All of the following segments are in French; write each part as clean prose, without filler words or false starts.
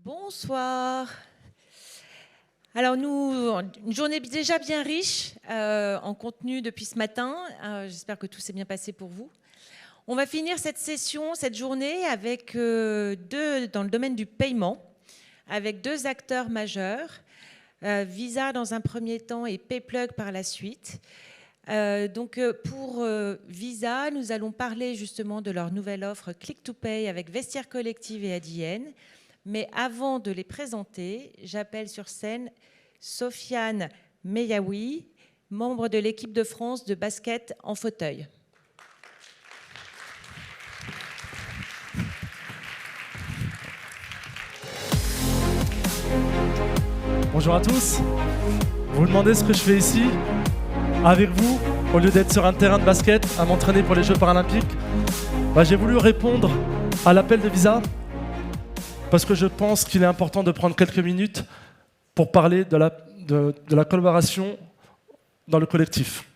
Bonsoir. Alors une journée déjà bien riche en contenu depuis ce matin. J'espère que tout s'est bien passé pour vous. On va finir cette session, cette journée avec dans le domaine du paiement, avec deux acteurs majeurs, Visa dans un premier temps et PayPlug par la suite. Pour Visa, nous allons parler justement de leur nouvelle offre Click to Pay avec Vestiaire Collective et ADN. Mais avant de les présenter, j'appelle sur scène Sofiane Meyaoui, membre de l'équipe de France de basket en fauteuil. Bonjour à tous. Vous vous demandez ce que je fais ici, avec vous, au lieu d'être sur un terrain de basket à m'entraîner pour les Jeux paralympiques. J'ai voulu répondre à l'appel de Visa parce que je pense qu'il est important de prendre quelques minutes pour parler de la collaboration dans le collectif.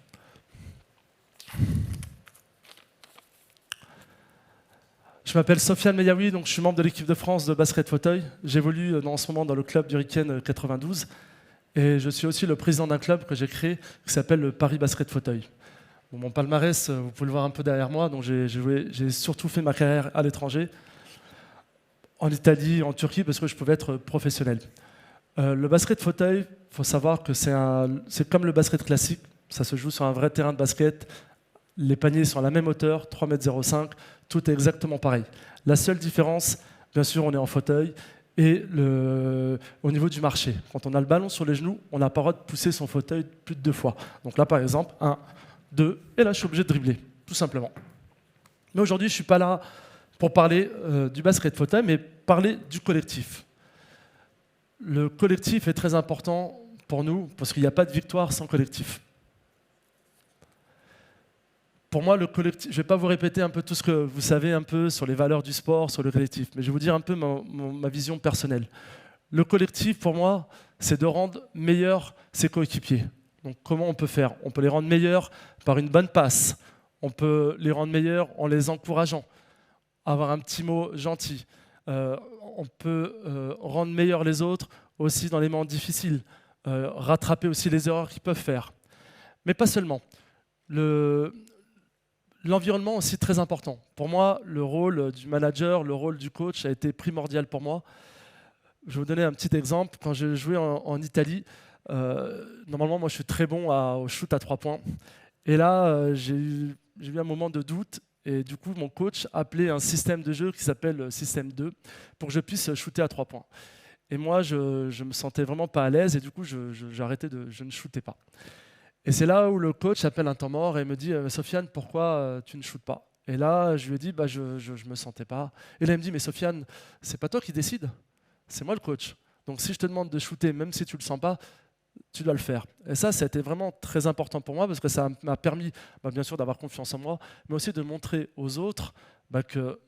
Je m'appelle Sofiane Meyaoui, donc je suis membre de l'équipe de France de basket fauteuil. J'évolue en ce moment dans le club d'Hurricane 92 et je suis aussi le président d'un club que j'ai créé qui s'appelle le Paris Basket Fauteuil. Mon palmarès, vous pouvez le voir un peu derrière moi, donc j'ai surtout fait ma carrière à l'étranger, en Italie, en Turquie, parce que je pouvais être professionnel. Le basket fauteuil, il faut savoir que c'est comme le basket classique, ça se joue sur un vrai terrain de basket, les paniers sont à la même hauteur, 3,05 m, tout est exactement pareil. La seule différence, bien sûr, on est en fauteuil, et au niveau du marché. Quand on a le ballon sur les genoux, on n'a pas le droit de pousser son fauteuil plus de 2 fois. Donc là, par exemple, 1, 2, et là, je suis obligé de dribbler, tout simplement. Mais aujourd'hui, je ne suis pas là pour parler du basket fauteuil, mais parler du collectif. Le collectif est très important pour nous, parce qu'il n'y a pas de victoire sans collectif. Pour moi, le collectif, je ne vais pas vous répéter un peu tout ce que vous savez un peu sur les valeurs du sport, sur le collectif, mais je vais vous dire un peu ma vision personnelle. Le collectif, pour moi, c'est de rendre meilleurs ses coéquipiers. Donc comment on peut faire? On peut les rendre meilleurs par une bonne passe. On peut les rendre meilleurs en les encourageant, avoir un petit mot gentil. On peut rendre meilleurs les autres aussi dans les moments difficiles, rattraper aussi les erreurs qu'ils peuvent faire. Mais pas seulement. L'environnement aussi très important. Pour moi, le rôle du manager, le rôle du coach a été primordial pour moi. Je vais vous donner un petit exemple. Quand j'ai joué en Italie, normalement, moi, je suis très bon au shoot à 3 points. Et là, j'ai eu un moment de doute. Et du coup, mon coach a appelé un système de jeu qui s'appelle système 2 pour que je puisse shooter à 3 points. Et moi, je ne me sentais vraiment pas à l'aise. Et du coup, je ne shootais pas. Et c'est là où le coach appelle un temps mort et me dit « Sofiane, pourquoi tu ne shootes pas ?» Et là, je lui ai dit « je ne me sentais pas ». Et là, il me dit « Mais Sofiane, c'est pas toi qui décides, c'est moi le coach. Donc si je te demande de shooter, même si tu ne le sens pas, tu dois le faire. » Et ça a été vraiment très important pour moi parce que ça m'a permis, bien sûr, d'avoir confiance en moi, mais aussi de montrer aux autres que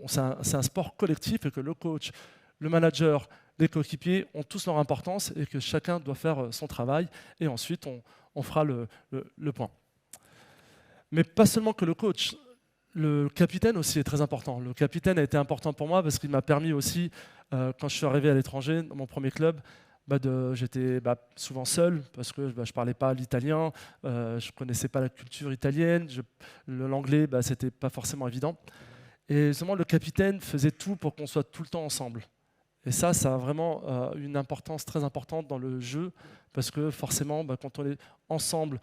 c'est un sport collectif et que le coach, le manager, les coéquipiers ont tous leur importance et que chacun doit faire son travail et ensuite on fera le point. Mais pas seulement que le coach, le capitaine aussi est très important. Le capitaine a été important pour moi parce qu'il m'a permis aussi, quand je suis arrivé à l'étranger, dans mon premier club, j'étais souvent seul parce que je ne parlais pas l'italien, je ne connaissais pas la culture italienne, l'anglais, c'était pas forcément évident. Et seulement le capitaine faisait tout pour qu'on soit tout le temps ensemble. Et ça a vraiment une importance très importante dans le jeu, parce que forcément, quand on est ensemble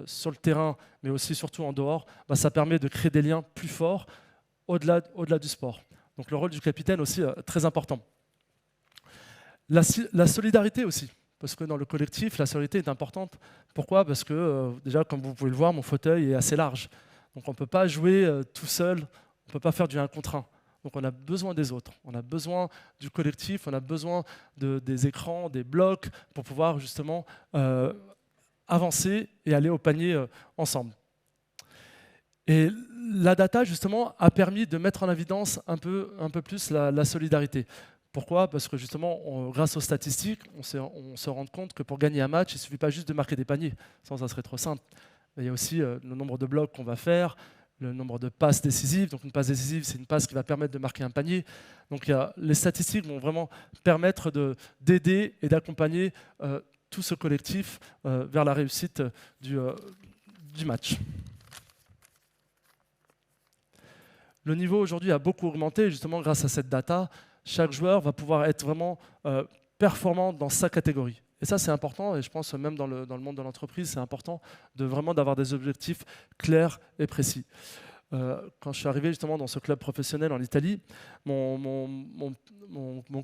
sur le terrain, mais aussi surtout en dehors, ça permet de créer des liens plus forts au-delà du sport. Donc le rôle du capitaine aussi très important. La solidarité aussi, parce que dans le collectif, la solidarité est importante. Pourquoi? Parce que déjà, comme vous pouvez le voir, mon fauteuil est assez large. Donc on ne peut pas jouer tout seul, on ne peut pas faire du 1 contre 1. Donc on a besoin des autres, on a besoin du collectif, on a besoin des écrans, des blocs pour pouvoir justement avancer et aller au panier ensemble. Et la data justement a permis de mettre en évidence un peu plus la solidarité. Pourquoi? Parce que justement, grâce aux statistiques, on se rend compte que pour gagner un match, il ne suffit pas juste de marquer des paniers, ça serait trop simple. Il y a aussi le nombre de blocs qu'on va faire, le nombre de passes décisives. Donc une passe décisive, c'est une passe qui va permettre de marquer un panier. Donc les statistiques vont vraiment permettre d'aider et d'accompagner tout ce collectif vers la réussite du match. Le niveau aujourd'hui a beaucoup augmenté justement grâce à cette data. Chaque joueur va pouvoir être vraiment performant dans sa catégorie. Et ça, c'est important, et je pense même dans le monde de l'entreprise, c'est important d'avoir des objectifs clairs et précis. Quand je suis arrivé justement dans ce club professionnel en Italie, mon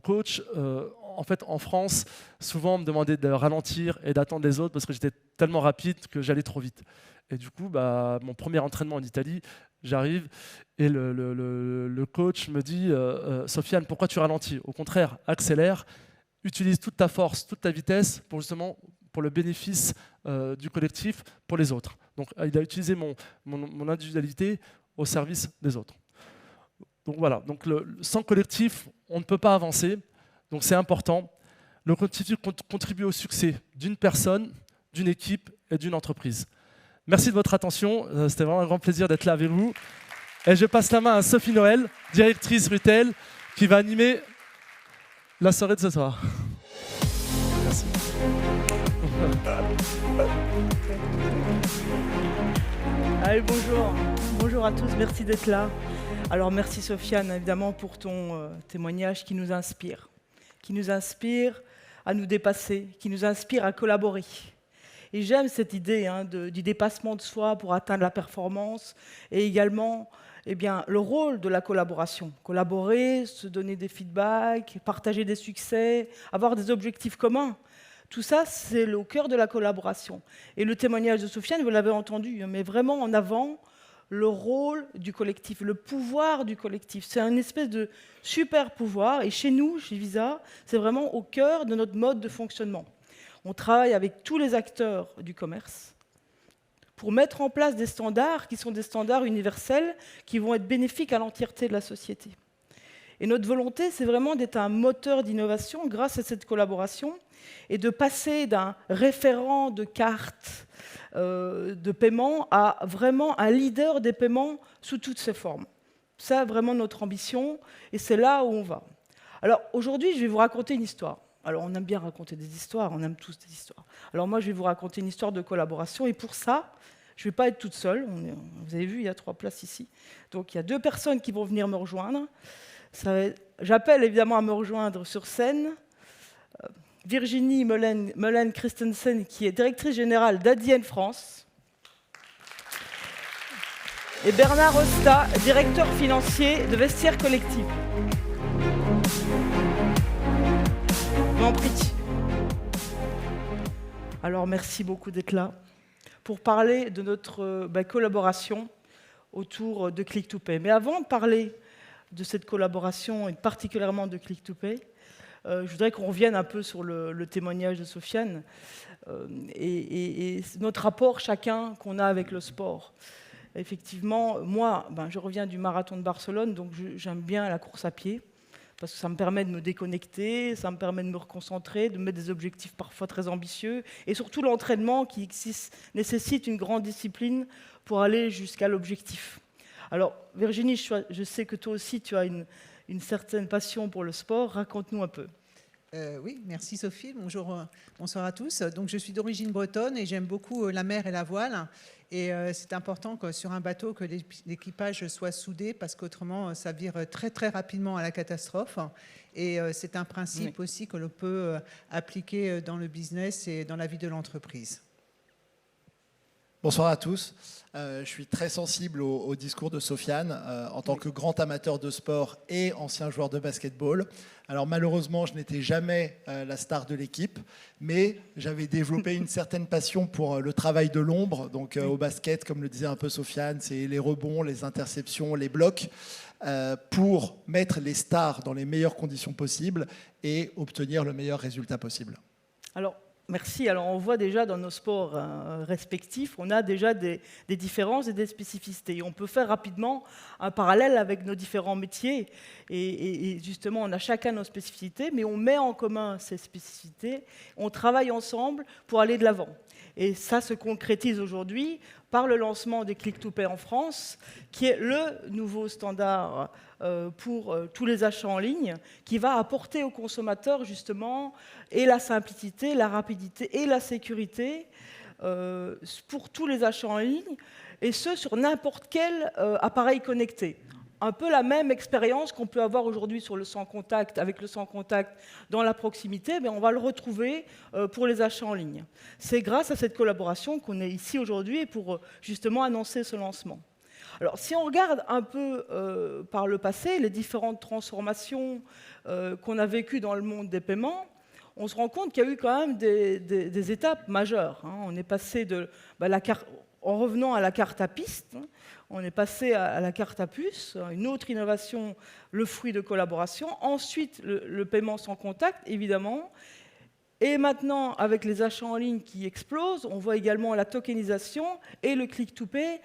coach, en fait, en France, souvent me demandait de ralentir et d'attendre les autres parce que j'étais tellement rapide que j'allais trop vite. Et du coup, mon premier entraînement en Italie, j'arrive et le coach me dit Sofiane, pourquoi tu ralentis? Au contraire, accélère, utilise toute ta force, toute ta vitesse pour le bénéfice du collectif, pour les autres. Donc, il a utilisé mon individualité au service des autres. Donc voilà, donc sans collectif, on ne peut pas avancer. Donc c'est important. Le collectif contribue au succès d'une personne, d'une équipe et d'une entreprise. Merci de votre attention. C'était vraiment un grand plaisir d'être là avec vous. Et je passe la main à Sophie Noël, directrice retail, qui va animer la soirée de ce soir. Merci. Allez, bonjour. Bonjour à tous, merci d'être là. Alors merci Sofiane, évidemment, pour ton témoignage qui nous inspire à nous dépasser, qui nous inspire à collaborer. Et j'aime cette idée du dépassement de soi pour atteindre la performance et également le rôle de la collaboration. Collaborer, se donner des feedbacks, partager des succès, avoir des objectifs communs. Tout ça, c'est au cœur de la collaboration. Et le témoignage de Sofiane, vous l'avez entendu, met vraiment en avant le rôle du collectif, le pouvoir du collectif. C'est un espèce de super pouvoir. Et chez nous, chez Visa, c'est vraiment au cœur de notre mode de fonctionnement. On travaille avec tous les acteurs du commerce pour mettre en place des standards qui sont des standards universels qui vont être bénéfiques à l'entièreté de la société. Et notre volonté, c'est vraiment d'être un moteur d'innovation grâce à cette collaboration et de passer d'un référent de carte de paiement à vraiment un leader des paiements sous toutes ses formes. C'est vraiment notre ambition et c'est là où on va. Alors aujourd'hui, je vais vous raconter une histoire. Alors on aime bien raconter des histoires, on aime tous des histoires. Alors moi, je vais vous raconter une histoire de collaboration et pour ça, je ne vais pas être toute seule. Vous avez vu, il y a 3 places ici. Donc il y a 2 personnes qui vont venir me rejoindre. J'appelle évidemment à me rejoindre sur scène Virginie Meulen Christensen, qui est directrice générale d'Adyen France, et Bernard Rosta, directeur financier de Vestiaire Collectif. Je m'en prie. Alors merci beaucoup d'être là pour parler de notre collaboration autour de Click2Pay. Mais avant de parler de cette collaboration et particulièrement de Click2Pay, je voudrais qu'on revienne un peu sur le témoignage de Sofiane et notre rapport chacun qu'on a avec le sport. Effectivement, moi, je reviens du marathon de Barcelone, donc j'aime bien la course à pied, parce que ça me permet de me déconnecter, ça me permet de me reconcentrer, de mettre des objectifs parfois très ambitieux, et surtout l'entraînement qui nécessite une grande discipline pour aller jusqu'à l'objectif. Alors, Virginie, je sais que toi aussi, tu as une certaine passion pour le sport. Raconte-nous un peu. Oui, merci Sophie. Bonsoir à tous. Donc, je suis d'origine bretonne et j'aime beaucoup la mer et la voile. Et c'est important sur un bateau que l'équipage soit soudé parce qu'autrement, ça vire très très rapidement à la catastrophe. Et c'est un principe aussi que l'on peut appliquer dans le business et dans la vie de l'entreprise. Bonsoir à tous. Je suis très sensible au discours de Sofiane en tant que grand amateur de sport et ancien joueur de basketball. Alors malheureusement, je n'étais jamais la star de l'équipe, mais j'avais développé une certaine passion pour le travail de l'ombre. Donc au basket, comme le disait un peu Sofiane, c'est les rebonds, les interceptions, les blocs, pour mettre les stars dans les meilleures conditions possibles et obtenir le meilleur résultat possible. Alors, Merci. Alors, on voit déjà dans nos sports respectifs, on a déjà des différences et des spécificités. Et on peut faire rapidement un parallèle avec nos différents métiers. Et justement, on a chacun nos spécificités, mais on met en commun ces spécificités. On travaille ensemble pour aller de l'avant. Et ça se concrétise aujourd'hui par le lancement des Click-to-Pay en France, qui est le nouveau standard pour tous les achats en ligne, qui va apporter aux consommateurs justement et la simplicité, la rapidité et la sécurité pour tous les achats en ligne, et ce sur n'importe quel appareil connecté. Un peu la même expérience qu'on peut avoir aujourd'hui sur le sans contact, avec le sans contact dans la proximité, mais on va le retrouver pour les achats en ligne. C'est grâce à cette collaboration qu'on est ici aujourd'hui pour justement annoncer ce lancement. Alors, si on regarde un peu par le passé, les différentes transformations qu'on a vécues dans le monde des paiements, on se rend compte qu'il y a eu quand même des étapes majeures. On est passé en revenant à la carte à piste, on est passé à la carte à puce, une autre innovation, le fruit de collaboration. Ensuite, le paiement sans contact, évidemment. Et maintenant, avec les achats en ligne qui explosent, on voit également la tokenisation et le click-to-pay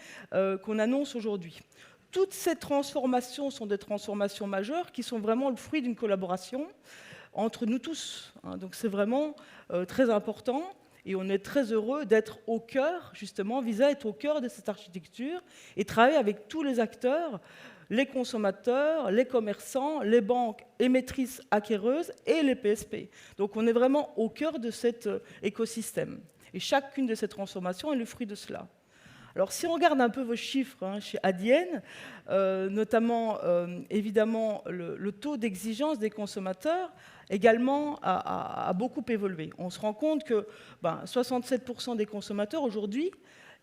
qu'on annonce aujourd'hui. Toutes ces transformations sont des transformations majeures qui sont vraiment le fruit d'une collaboration entre nous tous. Donc c'est vraiment très important. Et on est très heureux d'être au cœur, justement, Visa est au cœur de cette architecture et travailler avec tous les acteurs, les consommateurs, les commerçants, les banques émettrices acquéreuses et les PSP. Donc on est vraiment au cœur de cet écosystème. Et chacune de ces transformations est le fruit de cela. Alors si on regarde un peu vos chiffres chez Adyen, notamment évidemment le taux d'exigence des consommateurs également a beaucoup évolué. On se rend compte que 67% des consommateurs aujourd'hui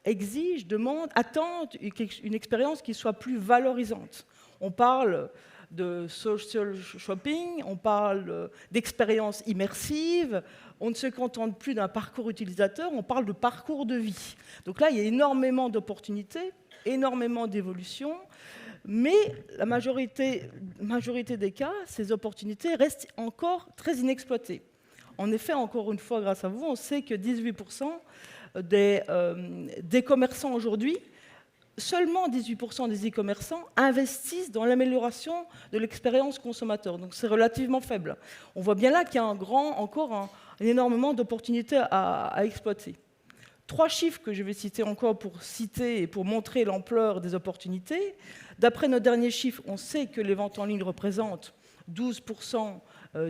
exigent, demandent, attendent une expérience qui soit plus valorisante. On parle de social shopping, on parle d'expérience immersive, on ne se contente plus d'un parcours utilisateur, on parle de parcours de vie. Donc là, il y a énormément d'opportunités, énormément d'évolutions, mais la majorité des cas, ces opportunités restent encore très inexploitées. En effet, encore une fois, grâce à vous, on sait que 18% des commerçants aujourd'hui, seulement 18% des e-commerçants investissent dans l'amélioration de l'expérience consommateur. Donc c'est relativement faible. On voit bien là qu'il y a encore énormément d'opportunités à exploiter. 3 chiffres que je vais citer encore pour citer et pour montrer l'ampleur des opportunités. D'après nos derniers chiffres, on sait que les ventes en ligne représentent 12%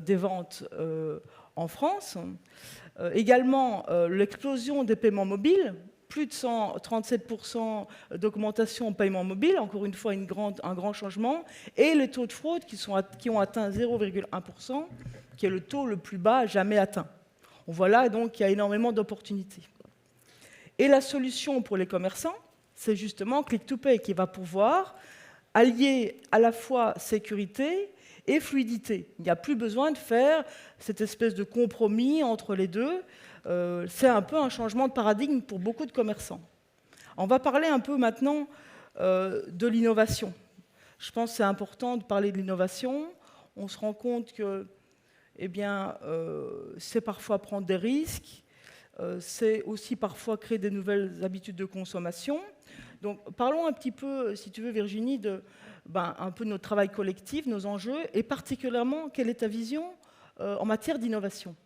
des ventes en France. Également, l'explosion des paiements mobiles, plus de 137% d'augmentation en paiement mobile, encore une fois un grand changement, et les taux de fraude qui ont atteint 0,1%, qui est le taux le plus bas jamais atteint. On voit là donc qu'il y a énormément d'opportunités. Et la solution pour les commerçants, c'est justement Click-to-Pay qui va pouvoir allier à la fois sécurité et fluidité. Il n'y a plus besoin de faire cette espèce de compromis entre les deux. C'est un peu un changement de paradigme pour beaucoup de commerçants. On va parler un peu maintenant de l'innovation. Je pense que c'est important de parler de l'innovation. On se rend compte que c'est parfois prendre des risques, c'est aussi parfois créer des nouvelles habitudes de consommation. Donc parlons un petit peu, si tu veux Virginie, un peu de notre travail collectif, nos enjeux, et particulièrement, quelle est ta vision en matière d'innovation ?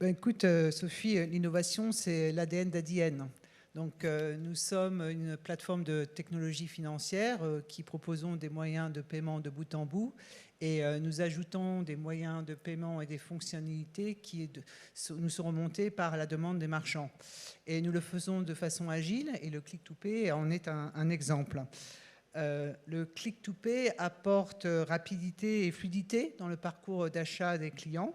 Écoute, Sophie, l'innovation, c'est l'ADN d'Adyen. Donc, nous sommes une plateforme de technologie financière qui proposons des moyens de paiement de bout en bout et nous ajoutons des moyens de paiement et des fonctionnalités qui nous sont remontées par la demande des marchands. Et nous le faisons de façon agile et le Click-to-Pay en est un exemple. Le Click-to-Pay apporte rapidité et fluidité dans le parcours d'achat des clients.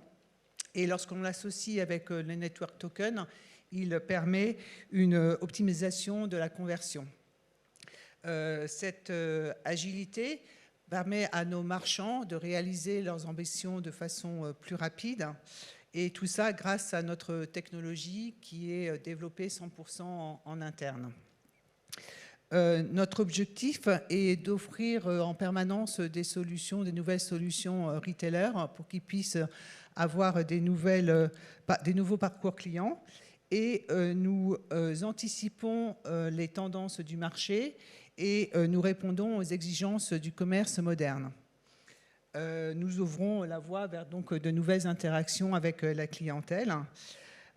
Et lorsqu'on l'associe avec les network tokens, il permet une optimisation de la conversion. Cette agilité permet à nos marchands de réaliser leurs ambitions de façon plus rapide. Et tout ça grâce à notre technologie qui est développée 100% en interne. Notre objectif est d'offrir en permanence des solutions, des nouvelles solutions retailers pour qu'ils puissent avoir des nouveaux parcours clients. Et nous anticipons les tendances du marché et nous répondons aux exigences du commerce moderne. Nous ouvrons la voie vers donc, de nouvelles interactions avec la clientèle.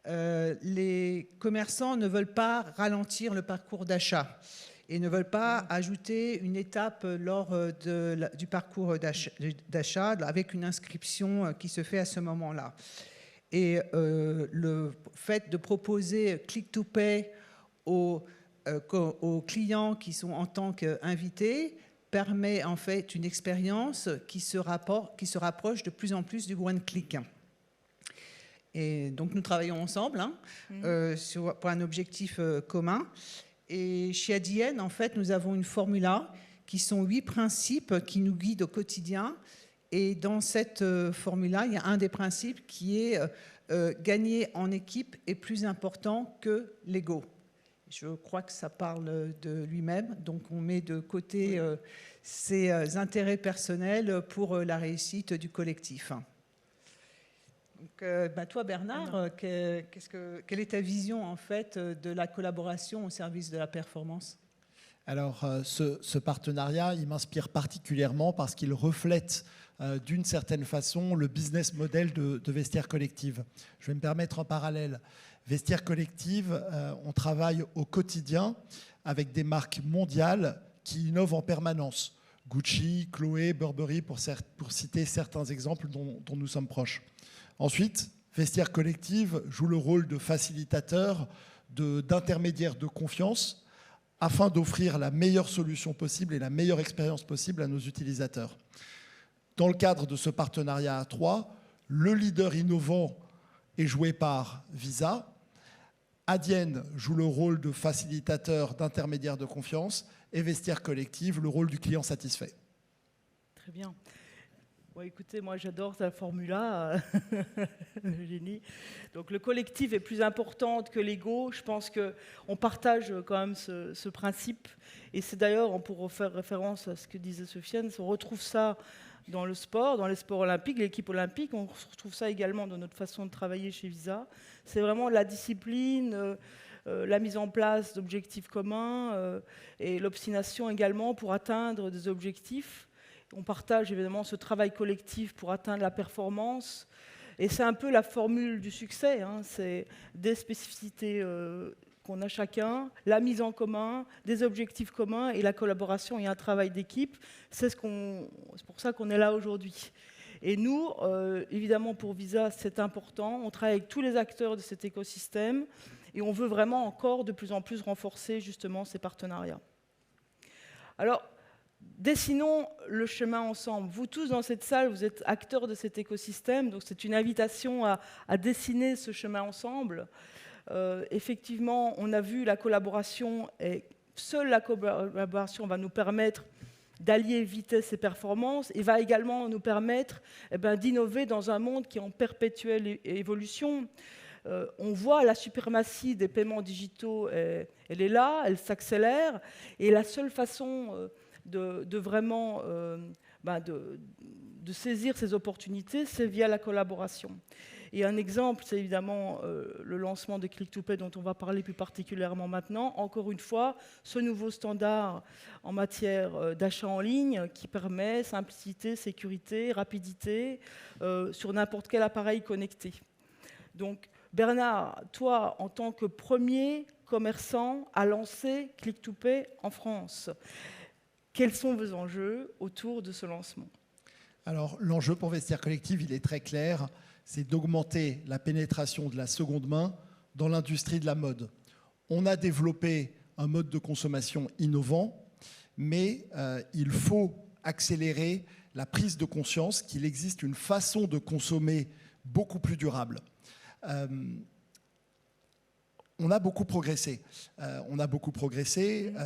Les commerçants ne veulent pas ralentir le parcours d'achat et ne veulent pas ajouter une étape lors du parcours d'achat avec une inscription qui se fait à ce moment-là. Et le fait de proposer Click to Pay aux clients qui sont en tant qu'invités permet en fait une expérience qui se rapproche de plus en plus du one click. Et donc nous travaillons ensemble pour un objectif commun. Et chez ADN, en fait, nous avons une formula qui sont 8 principes qui nous guident au quotidien. Et dans cette formula, il y a un des principes qui est gagner en équipe est plus important que l'ego. Je crois que ça parle de lui-même. Donc on met de côté ses intérêts personnels pour la réussite du collectif. Donc, toi, Bernard, quelle est ta vision en fait de la collaboration au service de la performance ? Alors, ce partenariat, il m'inspire particulièrement parce qu'il reflète d'une certaine façon le business model de Vestiaire Collective. Je vais me permettre un parallèle. Vestiaire Collective, on travaille au quotidien avec des marques mondiales qui innovent en permanence. Gucci, Chloé, Burberry, pour citer certains exemples dont nous sommes proches. Ensuite, Vestiaire Collective joue le rôle de facilitateur, d'intermédiaire de confiance, afin d'offrir la meilleure solution possible et la meilleure expérience possible à nos utilisateurs. Dans le cadre de ce partenariat à 3, le leader innovant est joué par Visa, Adyen joue le rôle de facilitateur, d'intermédiaire de confiance, et Vestiaire Collective le rôle du client satisfait. Très bien. Bon, écoutez, moi j'adore ta formula, le génie. Donc le collectif est plus important que l'ego. Je pense qu'on partage quand même ce principe. Et c'est d'ailleurs, pour faire référence à ce que disait Sofiane, on retrouve ça dans le sport, dans les sports olympiques, l'équipe olympique. On retrouve ça également dans notre façon de travailler chez Visa. C'est vraiment la discipline, la mise en place d'objectifs communs et l'obstination également pour atteindre des objectifs. On partage évidemment ce travail collectif pour atteindre la performance. Et c'est un peu la formule du succès. C'est des spécificités qu'on a chacun, la mise en commun, des objectifs communs et la collaboration et un travail d'équipe. C'est pour ça qu'on est là aujourd'hui. Et nous, évidemment, pour Visa, c'est important. On travaille avec tous les acteurs de cet écosystème et on veut vraiment encore de plus en plus renforcer justement ces partenariats. Alors, dessinons le chemin ensemble. Vous tous dans cette salle, vous êtes acteurs de cet écosystème, donc c'est une invitation à dessiner ce chemin ensemble. Effectivement, on a vu la collaboration, et seule la collaboration va nous permettre d'allier vitesse et performance, et va également nous permettre d'innover dans un monde qui est en perpétuelle évolution. On voit la suprématie des paiements digitaux, elle est là, elle s'accélère, et la seule façon de vraiment de saisir ces opportunités, c'est via la collaboration. Et un exemple, c'est évidemment le lancement de Click to Pay dont on va parler plus particulièrement maintenant. Encore une fois, ce nouveau standard en matière d'achat en ligne qui permet simplicité, sécurité, rapidité sur n'importe quel appareil connecté. Donc, Bernard, toi, en tant que premier commerçant à lancer Click to Pay en France, quels sont vos enjeux autour de ce lancement ? Alors, l'enjeu pour Vestiaire Collective, il est très clair, c'est d'augmenter la pénétration de la seconde main dans l'industrie de la mode. On a développé un mode de consommation innovant, mais il faut accélérer la prise de conscience qu'il existe une façon de consommer beaucoup plus durable. On a beaucoup progressé.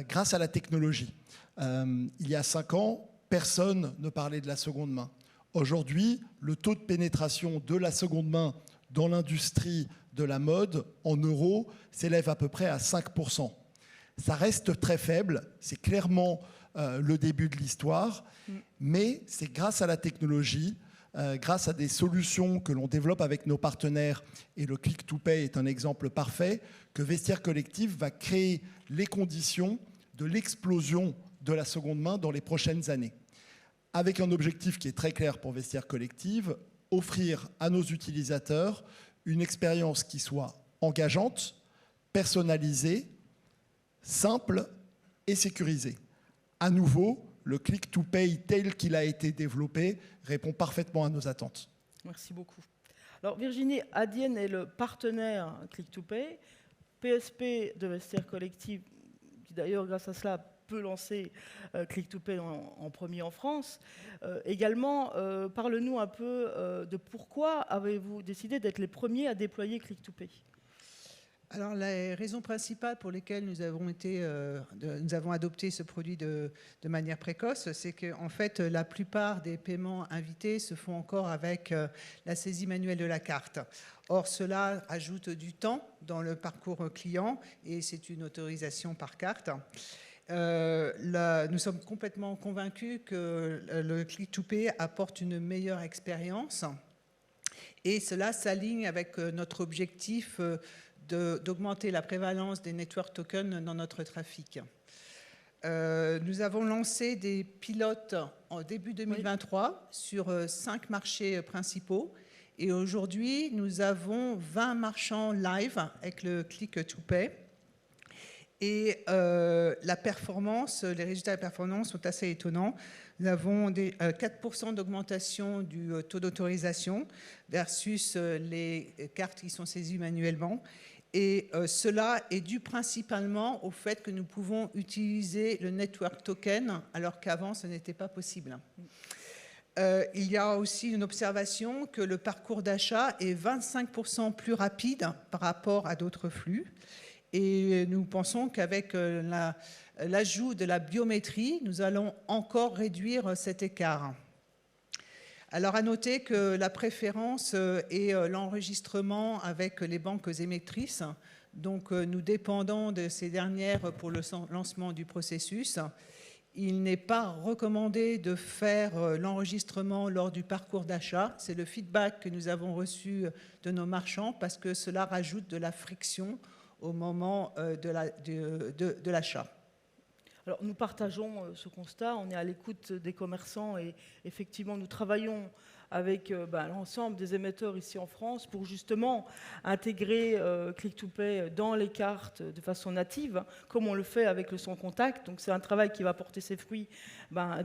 Grâce à la technologie. Il y a 5 ans, personne ne parlait de la seconde main. Aujourd'hui, le taux de pénétration de la seconde main dans l'industrie de la mode, en euros, s'élève à peu près à 5%. Ça reste très faible, c'est clairement le début de l'histoire, mais c'est grâce à la technologie, grâce à des solutions que l'on développe avec nos partenaires, et le Click-to-Pay est un exemple parfait, que Vestiaire Collective va créer les conditions de l'explosion de la seconde main dans les prochaines années. Avec un objectif qui est très clair pour Vestiaire Collective, offrir à nos utilisateurs une expérience qui soit engageante, personnalisée, simple et sécurisée. À nouveau, le Click-to-Pay tel qu'il a été développé répond parfaitement à nos attentes. Merci beaucoup. Alors Virginie, Adyen est le partenaire Click-to-Pay, PSP de Vestiaire Collective, qui d'ailleurs grâce à cela peut lancer Click-to-Pay en premier en France. Également, parle-nous un peu de pourquoi avez-vous décidé d'être les premiers à déployer Click-to-Pay? Alors, les raisons principales pour lesquelles nous avons adopté ce produit de manière précoce, c'est qu'en fait, la plupart des paiements invités se font encore avec la saisie manuelle de la carte. Or, cela ajoute du temps dans le parcours client et c'est une autorisation par carte. Nous sommes complètement convaincus que le Click-to-Pay apporte une meilleure expérience et cela s'aligne avec notre objectif d'augmenter la prévalence des network tokens dans notre trafic. Nous avons lancé des pilotes en début 2023 sur 5 marchés principaux et aujourd'hui nous avons 20 marchands live avec le Click-to-Pay. Et la performance, les résultats de la performance sont assez étonnants. Nous avons 4% d'augmentation du taux d'autorisation versus les cartes qui sont saisies manuellement. Et cela est dû principalement au fait que nous pouvons utiliser le network token alors qu'avant ce n'était pas possible. Il y a aussi une observation que le parcours d'achat est 25% plus rapide par rapport à d'autres flux. Et nous pensons qu'avec l'ajout de la biométrie, nous allons encore réduire cet écart. Alors, à noter que la préférence est l'enregistrement avec les banques émettrices. Donc, nous dépendons de ces dernières pour le lancement du processus. Il n'est pas recommandé de faire l'enregistrement lors du parcours d'achat. C'est le feedback que nous avons reçu de nos marchands parce que cela rajoute de la friction au moment de l'achat. Alors, nous partageons ce constat, on est à l'écoute des commerçants et effectivement nous travaillons avec l'ensemble des émetteurs ici en France pour justement intégrer Click-to-Pay dans les cartes de façon native, comme on le fait avec le sans contact. Donc c'est un travail qui va porter ses fruits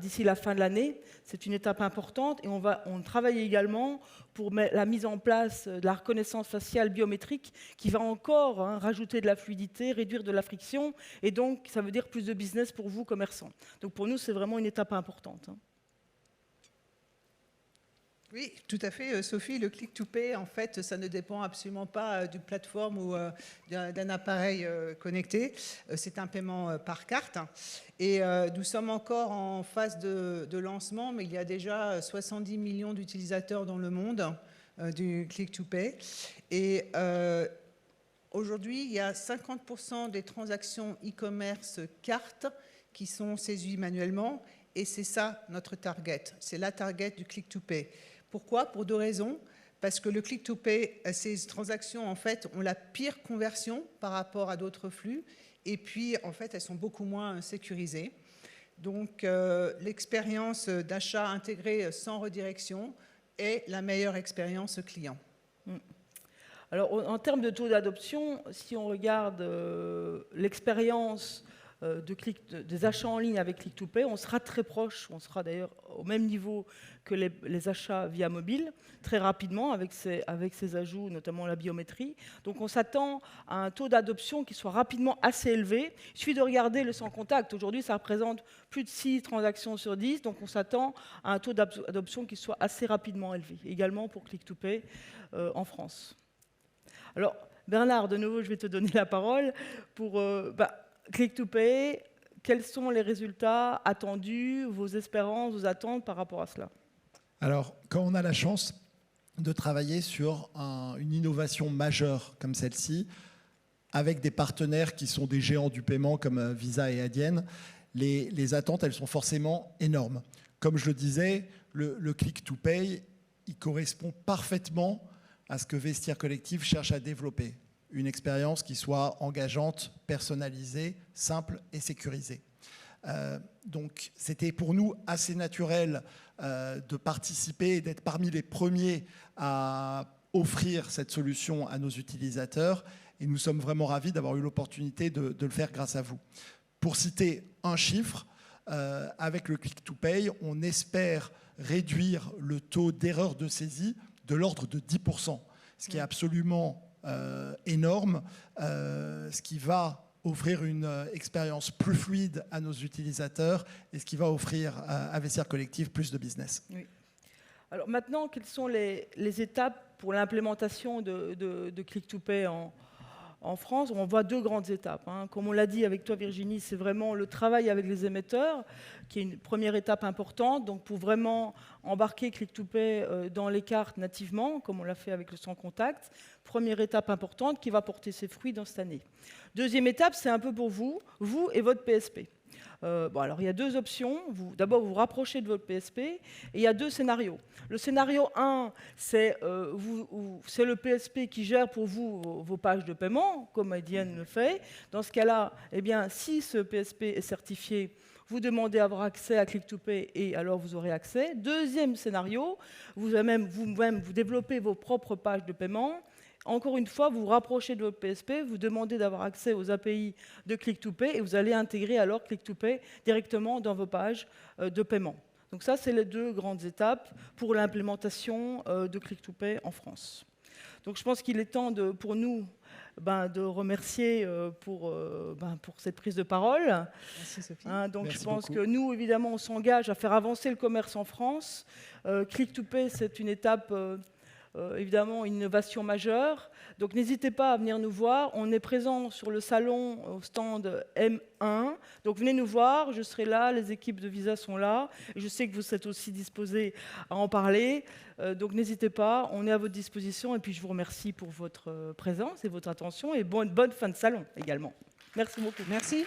d'ici la fin de l'année. C'est une étape importante et on travaille également pour la mise en place de la reconnaissance faciale biométrique qui va encore rajouter de la fluidité, réduire de la friction et donc ça veut dire plus de business pour vous, commerçants. Donc pour nous, c'est vraiment une étape importante. Oui, tout à fait, Sophie. Le Click-to-Pay, en fait, ça ne dépend absolument pas d'une plateforme ou d'un appareil connecté. C'est un paiement par carte. Et nous sommes encore en phase de lancement, mais il y a déjà 70 millions d'utilisateurs dans le monde du Click-to-Pay. Et aujourd'hui, il y a 50% des transactions e-commerce cartes qui sont saisies manuellement. Et c'est ça notre target. C'est la target du Click-to-Pay. Pourquoi? Pour 2 raisons. Parce que le Click-to-Pay, ces transactions, en fait, ont la pire conversion par rapport à d'autres flux. Et puis, en fait, elles sont beaucoup moins sécurisées. Donc, l'expérience d'achat intégré sans redirection est la meilleure expérience client. Alors, en termes de taux d'adoption, si on regarde l'expérience des achats en ligne avec Click-to-Pay, on sera très proche, on sera d'ailleurs au même niveau que les achats via mobile, très rapidement avec ces ajouts, notamment la biométrie. Donc on s'attend à un taux d'adoption qui soit rapidement assez élevé. Il suffit de regarder le sans contact. Aujourd'hui, ça représente plus de 6 transactions sur 10, donc on s'attend à un taux d'adoption qui soit assez rapidement élevé, également pour Click-to-Pay en France. Alors, Bernard, de nouveau, je vais te donner la parole pour... Click-to-Pay, quels sont les résultats attendus, vos espérances, vos attentes par rapport à cela? Alors, quand on a la chance de travailler sur une innovation majeure comme celle-ci, avec des partenaires qui sont des géants du paiement comme Visa et Adyen, les attentes, elles sont forcément énormes. Comme je le disais, le click-to-pay, il correspond parfaitement à ce que Vestiaire Collectif cherche à développer. Une expérience qui soit engageante, personnalisée, simple et sécurisée. Donc c'était pour nous assez naturel de participer et d'être parmi les premiers à offrir cette solution à nos utilisateurs. Et nous sommes vraiment ravis d'avoir eu l'opportunité de le faire grâce à vous. Pour citer un chiffre, avec le click-to-pay, on espère réduire le taux d'erreur de saisie de l'ordre de 10%, ce qui est absolument énorme, ce qui va offrir une expérience plus fluide à nos utilisateurs et ce qui va offrir à Vestiaire Collectif plus de business. Oui. Alors maintenant, quelles sont les étapes pour l'implémentation de Click2Pay en France? On voit deux grandes étapes. Comme on l'a dit avec toi, Virginie, c'est vraiment le travail avec les émetteurs qui est une première étape importante. Donc pour vraiment embarquer Click2Pay dans les cartes nativement, comme on l'a fait avec le sans contact, première étape importante qui va porter ses fruits dans cette année. Deuxième étape, c'est un peu pour vous et votre PSP. Alors il y a deux options. D'abord, vous vous rapprochez de votre PSP et il y a deux scénarios. Le scénario 1, c'est le PSP qui gère pour vous vos pages de paiement, comme Adyen le fait. Dans ce cas-là, eh bien, si ce PSP est certifié, vous demandez à avoir accès à Click2Pay et alors vous aurez accès. Deuxième scénario, vous-même vous développez vos propres pages de paiement. Encore une fois, vous vous rapprochez de votre PSP, vous demandez d'avoir accès aux API de Click2Pay et vous allez intégrer alors Click2Pay directement dans vos pages de paiement. Donc ça, c'est les deux grandes étapes pour l'implémentation de Click2Pay en France. Donc je pense qu'il est temps pour nous de remercier pour cette prise de parole. Merci Sophie. Donc Merci je pense beaucoup. que nous, évidemment, on s'engage à faire avancer le commerce en France. Click2Pay, c'est une étape... évidemment, une innovation majeure. Donc, n'hésitez pas à venir nous voir. On est présent sur le salon au stand M1. Donc, venez nous voir. Je serai là. Les équipes de Visa sont là. Et je sais que vous êtes aussi disposés à en parler. Donc, n'hésitez pas. On est à votre disposition. Et puis, je vous remercie pour votre présence et votre attention. Et bonne fin de salon également. Merci beaucoup. Merci.